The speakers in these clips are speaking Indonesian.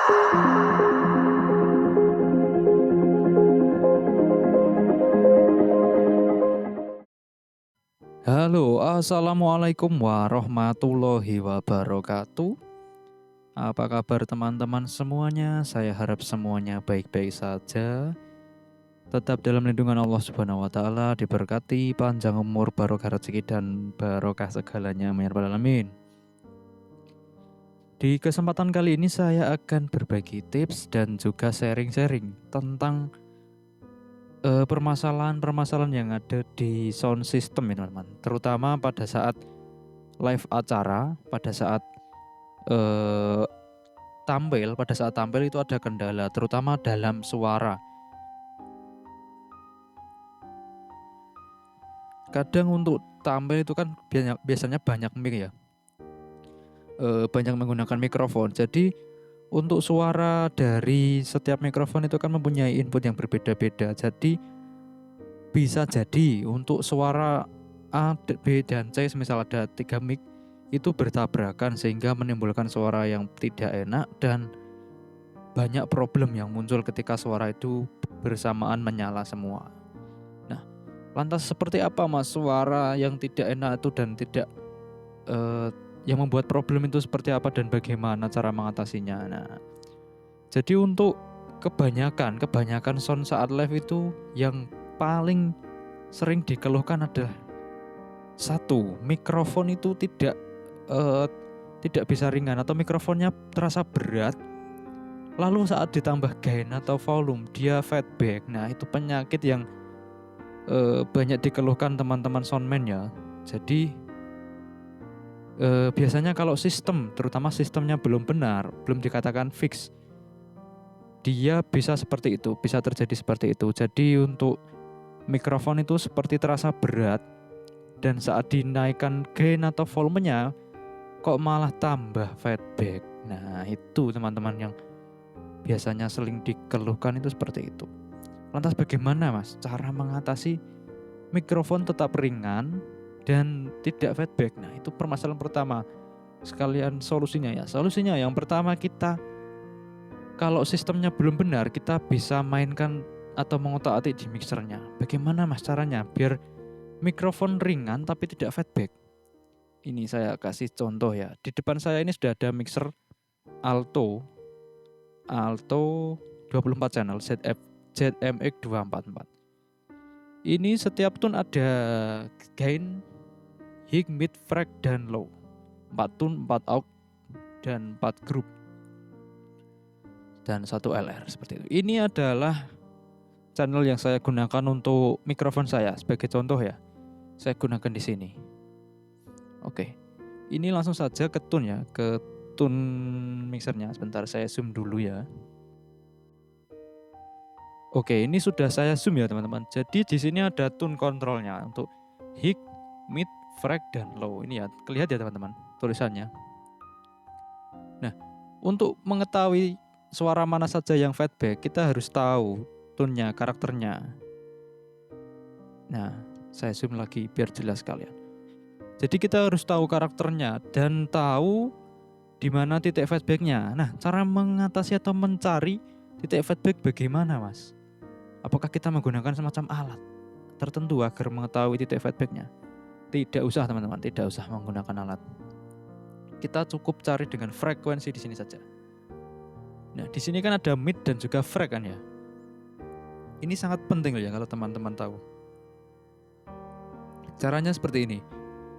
Halo, assalamualaikum warahmatullahi wabarakatuh. Apa kabar teman-teman semuanya? Saya harap semuanya baik-baik saja. Tetap dalam lindungan Allah Subhanahu wa taala, diberkati panjang umur, barokah rezeki dan barokah segalanya amin ya rabbal alamin. Di kesempatan kali ini saya akan berbagi tips dan juga sharing-sharing tentang permasalahan-permasalahan yang ada di sound system ya teman-teman. Terutama pada saat live acara, pada saat pada saat tampil itu ada kendala, terutama dalam suara. Kadang untuk tampil itu kan biasanya banyak mic ya, banyak menggunakan mikrofon. Jadi untuk suara dari setiap mikrofon itu kan mempunyai input yang berbeda-beda. Jadi bisa jadi untuk suara A, B, dan C, misal ada 3 mic itu bertabrakan sehingga menimbulkan suara yang tidak enak dan banyak problem yang muncul ketika suara itu bersamaan menyala semua. Nah, lantas seperti apa mas suara yang tidak enak itu dan tidak yang membuat problem itu seperti apa dan bagaimana cara mengatasinya? Nah, jadi untuk kebanyakan sound saat live itu yang paling sering dikeluhkan adalah satu, mikrofon itu tidak bisa ringan atau mikrofonnya terasa berat. Lalu saat ditambah gain atau volume dia feedback. Nah itu penyakit yang banyak dikeluhkan teman-teman soundman ya. Jadi biasanya kalau sistem, terutama sistemnya belum benar, belum dikatakan fix, dia bisa seperti itu, bisa terjadi seperti itu. Jadi untuk mikrofon itu seperti terasa berat dan saat dinaikkan gain atau volumenya kok malah tambah feedback. Nah itu teman-teman yang biasanya sering dikeluhkan itu seperti itu. Lantas bagaimana mas cara mengatasi mikrofon tetap ringan dan tidak feedback? Nah itu permasalahan pertama. Sekalian solusinya ya. Solusinya yang pertama, kita kalau sistemnya belum benar, kita bisa mainkan atau mengotak-atik di mixernya. Bagaimana mas caranya biar mikrofon ringan tapi tidak feedback? Ini saya kasih contoh ya. Di depan saya ini sudah ada mixer Alto 24 channel ZMX 244. Ini setiap tune ada gain, high, mid, freq, dan low. 4 tune, 4 out, dan 4 group. Dan 1 LR seperti itu. Ini adalah channel yang saya gunakan untuk mikrofon saya sebagai contoh ya. Saya gunakan di sini. Oke. Ini langsung saja ke tune ya, ke tune mixernya. Sebentar saya zoom dulu ya. Oke, ini sudah saya zoom ya teman-teman. Jadi di sini ada tune controlnya untuk high, mid, freq, dan low. Ini ya, kelihatan ya teman-teman tulisannya. Nah, untuk mengetahui suara mana saja yang feedback, kita harus tahu tune-nya, karakternya. Nah, saya zoom lagi biar jelas kalian. Jadi kita harus tahu karakternya dan tahu di mana titik feedbacknya. Nah, cara mengatasi atau mencari titik feedback bagaimana mas? Apakah kita menggunakan semacam alat tertentu agar mengetahui titik feedbacknya? Tidak usah teman-teman, tidak usah menggunakan alat. Kita cukup cari dengan frekuensi di sini saja. Nah, di sini kan ada mid dan juga freq kan ya. Ini sangat penting ya kalau teman-teman tahu. Caranya seperti ini.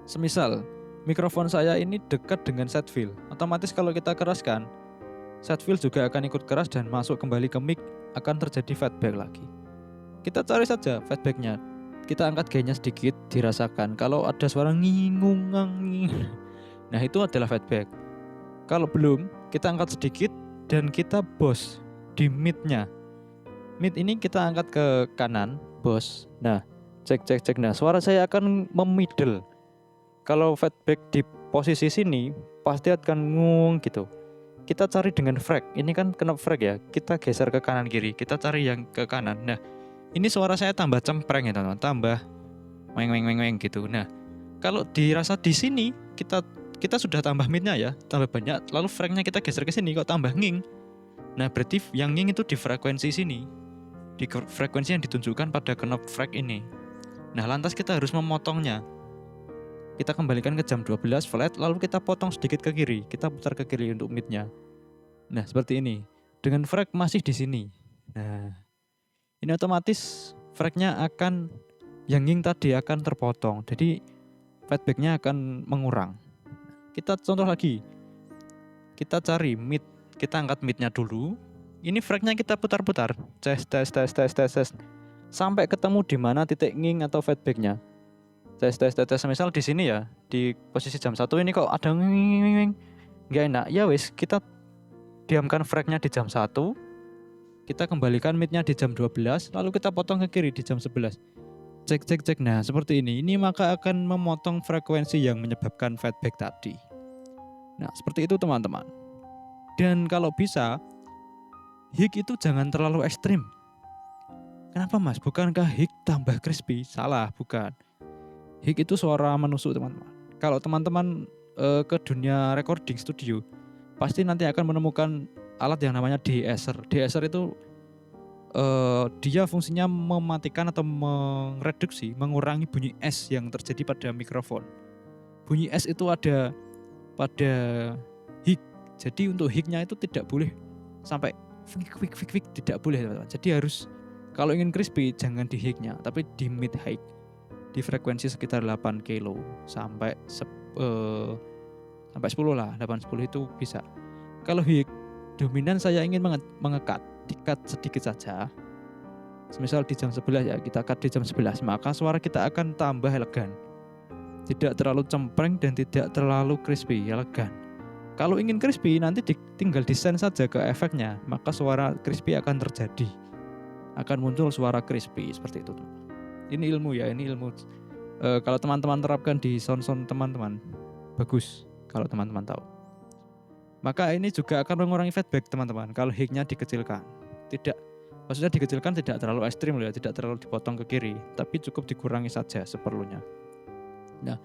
Semisal mikrofon saya ini dekat dengan set fill, otomatis kalau kita keraskan, set fill juga akan ikut keras dan masuk kembali ke mic, akan terjadi feedback lagi. Kita cari saja feedbacknya. Kita angkat gainnya sedikit, dirasakan. Kalau ada suara ngingung, nah itu adalah feedback. Kalau belum, kita angkat sedikit dan kita bos di mid-nya. Mid ini kita angkat ke kanan, bos. Nah, cek. Nah, suara saya akan memiddle. Kalau feedback di posisi sini, pasti akan ngung gitu. Kita cari dengan freq. Ini kan kena freq ya. Kita geser ke kanan kiri. Kita cari yang ke kanan. Nah, ini suara saya tambah cempreng ya teman-teman. Tambah weng gitu. Nah, kalau dirasa di sini kita sudah tambah midnya ya, tambah banyak. Lalu freqnya kita geser ke sini kok tambah nging. Nah, berarti yang nging itu di frekuensi sini, di frekuensi yang ditunjukkan pada knob frek ini. Nah, lantas kita harus memotongnya. Kita kembalikan ke jam 12 flat, lalu kita potong sedikit ke kiri, kita putar ke kiri untuk mid-nya. Nah, seperti ini. Dengan frek masih di sini. Nah, ini otomatis freknya akan yang nging tadi akan terpotong. Jadi feedbacknya akan mengurang. Kita contoh lagi. Kita cari mid, kita angkat mid-nya dulu. Ini freknya kita putar-putar. Tes. Sampai ketemu di mana titik nging atau feedbacknya. Tes. Misal di sini ya, di posisi jam 1 ini kok ada nging. Nggak enak. Ya wis, kita diamkan freknya di jam 1. Kita kembalikan mid-nya di jam 12, lalu kita potong ke kiri di jam 11. Cek. Nah, seperti ini. Ini maka akan memotong frekuensi yang menyebabkan feedback tadi. Nah, seperti itu teman-teman. Dan kalau bisa, hik itu jangan terlalu ekstrim. Kenapa mas? Bukankah hik tambah crispy? Salah, bukan. Hik itu suara menusuk teman-teman. Kalau teman-teman ke dunia recording studio, pasti nanti akan menemukan alat yang namanya de-esser. De-esser itu dia fungsinya mematikan atau mengurangi bunyi S yang terjadi pada mikrofon. Bunyi S itu ada pada hik. Jadi untuk hiknya itu tidak boleh sampai fik, tidak boleh teman-teman. Jadi harus kalau ingin crispy jangan di hiknya, tapi di mid high. Di frekuensi sekitar 8 kilo sampai 10 lah, 8-10 itu bisa. Kalau hik dominan saya ingin mengekat, dikat sedikit saja. Misal di jam 11 ya, kita cut di jam 11, maka suara kita akan tambah elegan. Tidak terlalu cempreng dan tidak terlalu crispy, elegan. Kalau ingin crispy nanti tinggal desain saja ke efeknya, maka suara crispy akan terjadi. Akan muncul suara crispy seperti itu. Ini ilmu ya, ini ilmu. Kalau teman-teman terapkan di sound teman-teman, bagus kalau teman-teman tahu. Maka ini juga akan mengurangi feedback teman-teman. Kalau hiknya dikecilkan, maksudnya dikecilkan tidak terlalu ekstrim ya, tidak terlalu dipotong ke kiri, tapi cukup dikurangi saja seperlunya. Nah,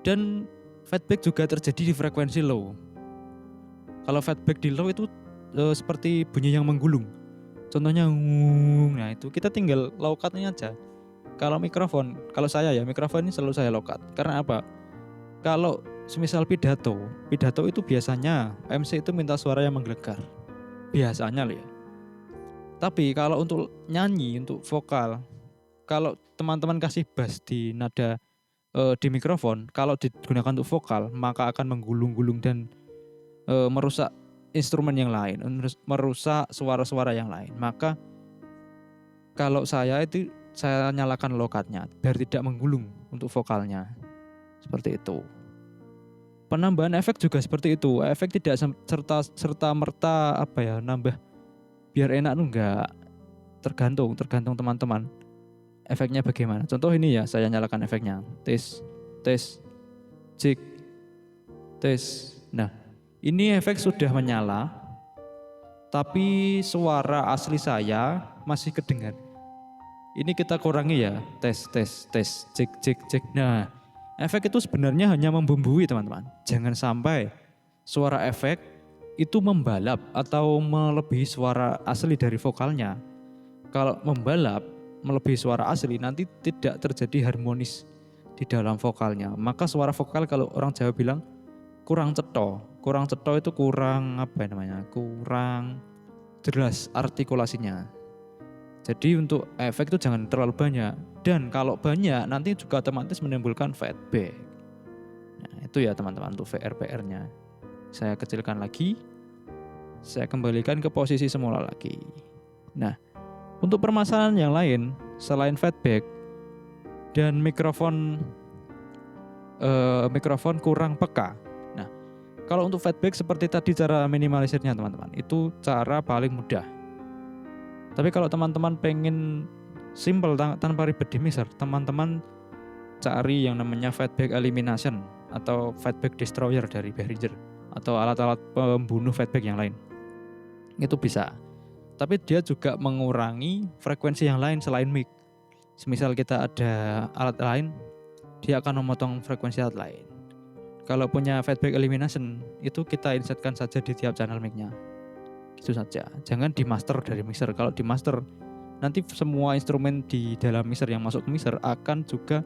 dan feedback juga terjadi di frekuensi low. Kalau feedback di low itu seperti bunyi yang menggulung. Contohnya, nah itu kita tinggal low cut-nya aja. Kalau mikrofon, kalau saya ya mikrofon ini selalu saya low cut. Karena apa? Kalau semisal pidato itu biasanya MC itu minta suara yang menggelegar. Biasanya loh ya. Tapi kalau untuk nyanyi, untuk vokal, kalau teman-teman kasih bass di nada di mikrofon, kalau digunakan untuk vokal, maka akan menggulung-gulung dan merusak instrumen yang lain, merusak suara-suara yang lain. Maka kalau saya nyalakan low cut-nya biar tidak menggulung untuk vokalnya. Seperti itu. Penambahan efek juga seperti itu. Efek tidak serta merta nambah biar enak enggak. Tergantung teman-teman. Efeknya bagaimana? Contoh ini ya, saya nyalakan efeknya. Tes, cek, tes. Nah, ini efek sudah menyala, tapi suara asli saya masih kedengar. Ini kita kurangi ya, tes, cek. Nah, efek itu sebenarnya hanya membumbui teman-teman. Jangan sampai suara efek itu membalap atau melebihi suara asli dari vokalnya. Kalau membalap, melebihi suara asli, nanti tidak terjadi harmonis di dalam vokalnya. Maka suara vokal kalau orang Jawa bilang kurang cetha. Kurang cetha itu kurang kurang jelas artikulasinya. Jadi untuk efek itu jangan terlalu banyak. Dan kalau banyak nanti juga otomatis menimbulkan feedback. Nah itu ya teman-teman untuk VR-nya. Saya kecilkan lagi. Saya kembalikan ke posisi semula lagi. Nah untuk permasalahan yang lain selain feedback dan mikrofon kurang peka. Nah kalau untuk feedback seperti tadi cara minimalisirnya teman-teman. Itu cara paling mudah. Tapi kalau teman-teman pengen simple tanpa ribet di mixer, teman-teman cari yang namanya feedback elimination atau feedback destroyer dari Behringer atau alat-alat pembunuh feedback yang lain. Itu bisa. Tapi dia juga mengurangi frekuensi yang lain selain mic. Semisal kita ada alat lain, dia akan memotong frekuensi alat lain. Kalau punya feedback elimination, itu kita insertkan saja di tiap channel mic-nya. Itu saja. Jangan di master dari mixer. Kalau di master nanti semua instrumen di dalam mixer yang masuk ke mixer akan juga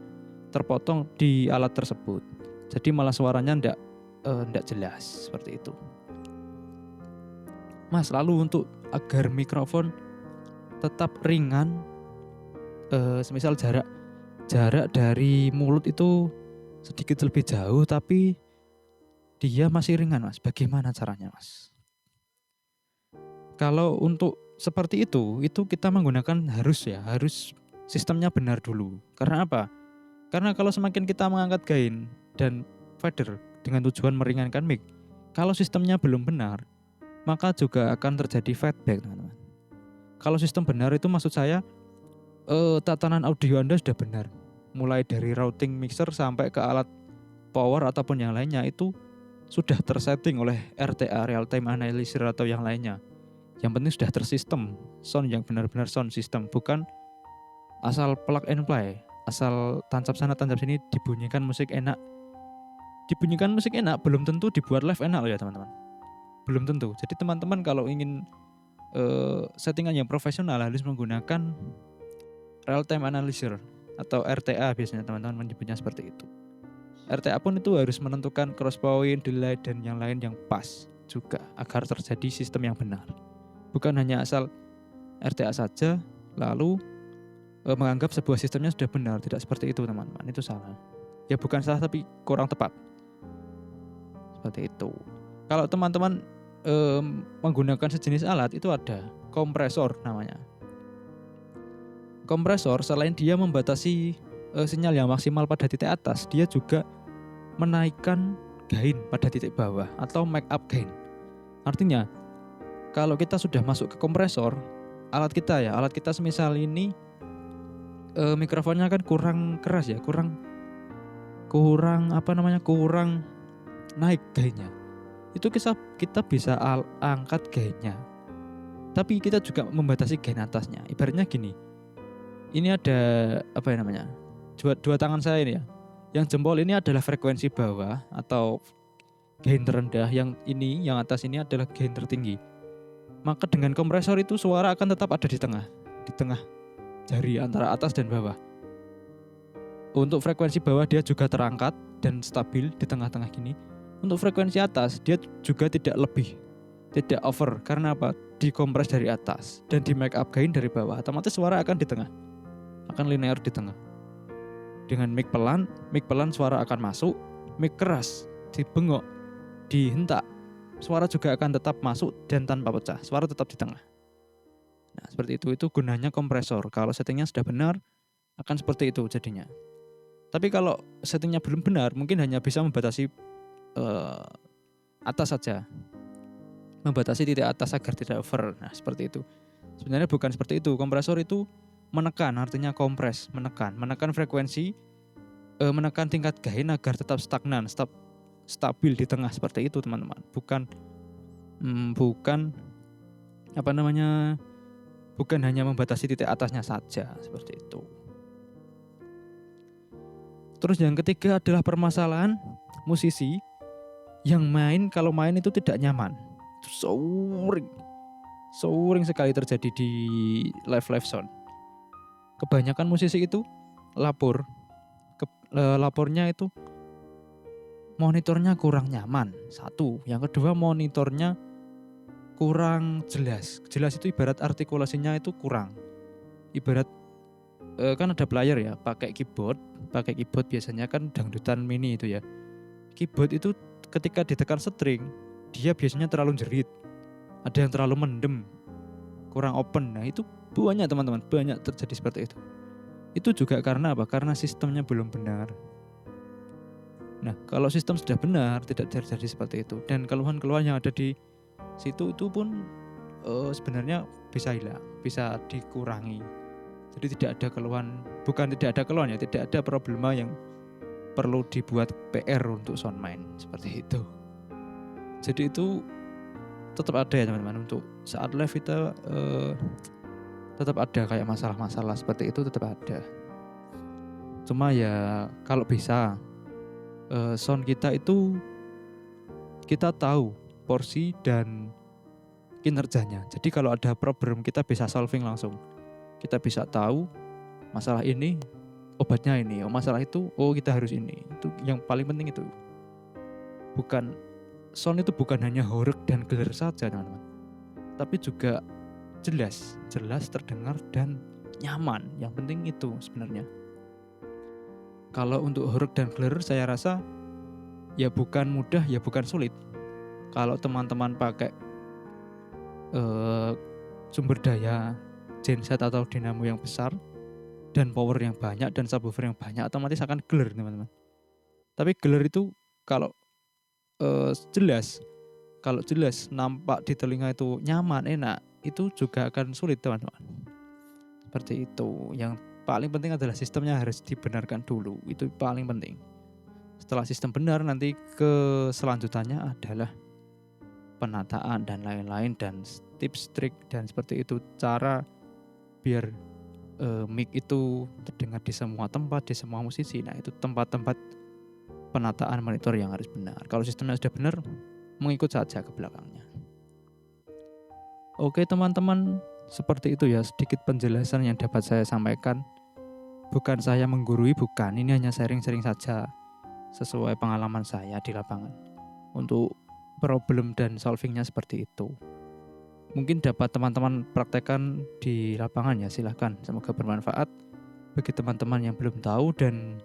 terpotong di alat tersebut. Jadi malah suaranya ndak jelas seperti itu. Mas, lalu untuk agar mikrofon tetap ringan, semisal jarak dari mulut itu sedikit lebih jauh tapi dia masih ringan, Mas. Bagaimana caranya, Mas? Kalau untuk seperti itu kita menggunakan harus sistemnya benar dulu. Karena apa? Karena kalau semakin kita mengangkat gain dan fader dengan tujuan meringankan mic, kalau sistemnya belum benar, maka juga akan terjadi feedback, teman-teman. Kalau sistem benar itu maksud saya tatanan audio Anda sudah benar. Mulai dari routing mixer sampai ke alat power ataupun yang lainnya itu sudah tersetting oleh RTA, real time analyzer atau yang lainnya. Yang penting sudah tersistem sound yang benar-benar sound system, bukan asal plug and play, asal tancap sana tancap sini dibunyikan musik enak. Dibunyikan musik enak belum tentu dibuat live enak loh ya teman-teman. Belum tentu. Jadi teman-teman kalau ingin settingan yang profesional harus menggunakan real time analyzer atau RTA, biasanya teman-teman menyebutnya seperti itu. RTA pun itu harus menentukan cross point, delay dan yang lain yang pas juga agar terjadi sistem yang benar. Bukan hanya asal RTA saja lalu menganggap sebuah sistemnya sudah benar. Tidak seperti itu teman-teman, itu salah. Ya bukan salah tapi kurang tepat. Seperti itu. Kalau teman-teman menggunakan sejenis alat itu ada kompresor namanya. Kompresor selain dia membatasi sinyal yang maksimal pada titik atas, dia juga menaikkan gain pada titik bawah atau make up gain. Artinya kalau kita sudah masuk ke kompresor, alat kita semisal ini mikrofonnya kan kurang keras ya, kurang naik gainnya. Itu kita bisa angkat gainnya. Tapi kita juga membatasi gain atasnya. Ibaratnya gini. Ini ada dua tangan saya ini ya. Yang jempol ini adalah frekuensi bawah atau gain terendah, yang atas ini adalah gain tertinggi. Maka dengan kompresor itu suara akan tetap ada di tengah jari antara atas dan bawah. Untuk frekuensi bawah dia juga terangkat dan stabil di tengah-tengah gini. Untuk frekuensi atas dia juga tidak over. Karena apa? Dikompres dari atas dan di make up gain dari bawah. Otomatis suara akan di tengah. Akan linear di tengah. Dengan mic pelan suara akan masuk, mic keras dibengok, dihentak, suara juga akan tetap masuk dan tanpa pecah. Suara tetap di tengah. Nah, seperti itu gunanya kompresor. Kalau settingnya sudah benar, akan seperti itu jadinya. Tapi kalau settingnya belum benar, mungkin hanya bisa membatasi atas saja. Membatasi titik atas agar tidak over. Nah, seperti itu. Sebenarnya bukan seperti itu. Kompresor itu menekan, artinya kompres, menekan frekuensi, menekan tingkat gain agar tetap stagnan, stabil di tengah seperti itu teman-teman. Bukan hanya membatasi titik atasnya saja seperti itu. Terus yang ketiga adalah permasalahan musisi yang kalau main itu tidak nyaman. Itu sering sekali terjadi di live sound. Kebanyakan musisi itu lapornya itu monitornya kurang nyaman. Satu, yang kedua monitornya kurang jelas. Jelas itu ibarat artikulasinya itu kurang. Ibarat kan ada player ya, pakai keyboard biasanya kan dangdutan mini itu ya. Keyboard itu ketika ditekan string, dia biasanya terlalu jerit. Ada yang terlalu mendem, kurang open. Nah, itu banyak teman-teman, banyak terjadi seperti itu. Itu juga karena apa? Karena sistemnya belum benar. Nah, kalau sistem sudah benar, tidak terjadi seperti itu. Dan keluhan-keluhan yang ada di situ itu pun sebenarnya bisa hilang, bisa dikurangi. Jadi tidak ada keluhan ya, tidak ada problema yang perlu dibuat PR untuk soundmind seperti itu. Jadi itu tetap ada ya teman-teman, untuk saat live kita tetap ada kayak masalah-masalah seperti itu, tetap ada. Cuma ya kalau bisa sound kita itu kita tahu porsi dan kinerjanya. Jadi kalau ada problem kita bisa solving langsung. Kita bisa tahu masalah ini obatnya ini, masalah itu kita harus ini. Itu yang paling penting itu. Bukan sound itu bukan hanya horeg dan geler saja, teman-teman. Tapi juga jelas terdengar dan nyaman. Yang penting itu sebenarnya. Kalau untuk horeg dan geler saya rasa ya bukan mudah, ya bukan sulit. Kalau teman-teman pakai sumber daya genset atau dinamo yang besar dan power yang banyak dan subwoofer yang banyak, otomatis akan geler, teman-teman. Tapi geler itu kalau jelas nampak di telinga itu nyaman, enak, itu juga akan sulit, teman-teman. Seperti itu. Yang paling penting adalah sistemnya harus dibenarkan dulu. Itu paling penting. Setelah sistem benar, nanti ke selanjutannya adalah penataan dan lain-lain, dan tips, trik, dan seperti itu cara biar mic itu terdengar di semua tempat, di semua musisi. Nah, itu tempat-tempat penataan monitor yang harus benar. Kalau sistemnya sudah benar, mengikut saja ke belakangnya. Oke teman-teman, seperti itu ya sedikit penjelasan yang dapat saya sampaikan. Bukan saya menggurui, bukan. Ini hanya sharing-sharing saja sesuai pengalaman saya di lapangan. Untuk problem dan solvingnya seperti itu. Mungkin dapat teman-teman praktekkan di lapangan ya, silahkan. Semoga bermanfaat bagi teman-teman yang belum tahu, dan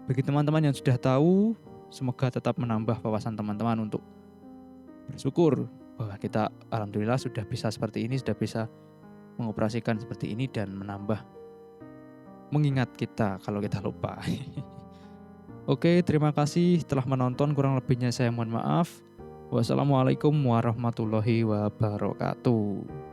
bagi teman-teman yang sudah tahu, semoga tetap menambah wawasan teman-teman untuk bersyukur bahwa kita alhamdulillah sudah bisa seperti ini, sudah bisa mengoperasikan seperti ini, dan menambah mengingat kita kalau kita lupa. Oke, terima kasih telah menonton. Kurang lebihnya saya mohon maaf. Wassalamualaikum warahmatullahi wabarakatuh.